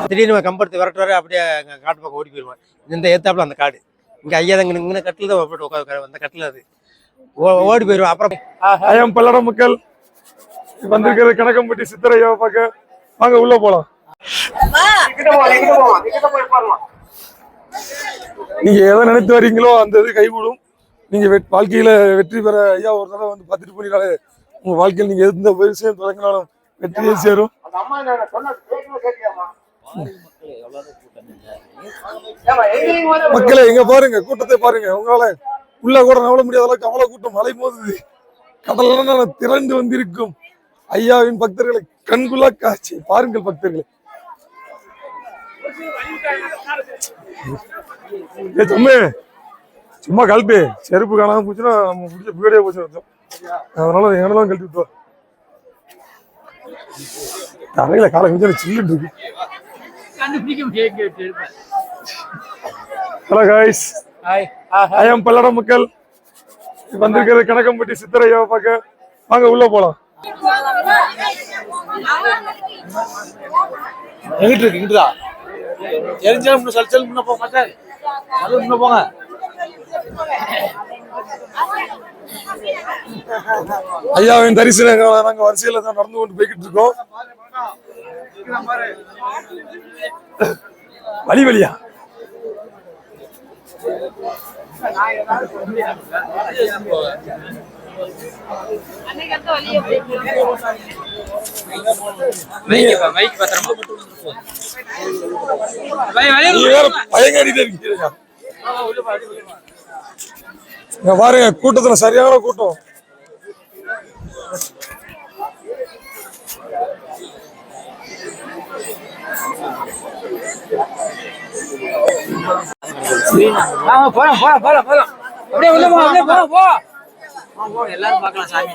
திடீர்னு கம்பெடுத்து விரட்டுவாரு, அப்படியே காட்டு பக்கம் ஓடி போயிடுவான். இந்த ஏத்தாப்புல அந்த காடு இங்க ஐயா தான் இங்கே கட்டில தான் போட்டு உட்காந்து அந்த கட்டில அது ஓடி போயிடுவான். அப்புறம் ஐயம் பல்லட மக்கள் வந்திருக்கிறது கணக்கம்பட்டி சித்தரையாவை பார்க்க. வாங்க உள்ள போலாம். நீங்க எதை நினைத்து வரீங்களோ அந்த இது கைகூடும். நீங்க வாழ்க்கையில வெற்றி பெற ஐயா ஒரு தடவை வந்து பார்த்துட்டு போனீங்களே, உங்க வாழ்க்கையில் நீங்க எந்த விஷயம் தொடங்கினாலும் வெற்றியே சேரும். மக்களே எங்க பாருங்க, கூட்டத்தை பாருங்க. உங்களால உள்ள கூட நவள முடியாத அளவுக்கு அவ்வளவு கூட்டம் மலை மோதுது. கடல்ல திரண்டு வந்திருக்கும் ஐயாவின் பக்தர்களை கண்குள்ளா காட்சி பாருங்கள் பக்தர்களை. சும்மா கழட்டு, செருப்பு காணாம போச்சுன்னா நம்ம பிடிச்ச பீடியா போச்சு அர்த்தம். அதனால எங்கெல்லாம் கழட்டி விட்டுவோம். தலையில காலை கொஞ்சம் சில்லுன்னு இருக்கு. ஹலோ காய்ஸ், ஐயம் பல்லட மக்கள் வந்திருக்கிறது கணக்கம்பட்டி சித்தரையாவை பார்க்க. வாங்க உள்ள போலாம். எங்கிட்டு இருக்கு இங்குதா தெரிஞ்சாலும் சல் முன்ன போக மாட்டாரு. அது முன்ன போங்க. ஐயாவின் தரிசனம் நாங்க வரிசையில தான் நடந்து கொண்டு போய்கிட்டு இருக்கோம். வழி வழியா பயங்கரிட்டே இருக்கீங்க பாருங்க. கூட்டத்துல சரியான கூட்டம். எல்லாரும் பார்க்கலாம் சாமி.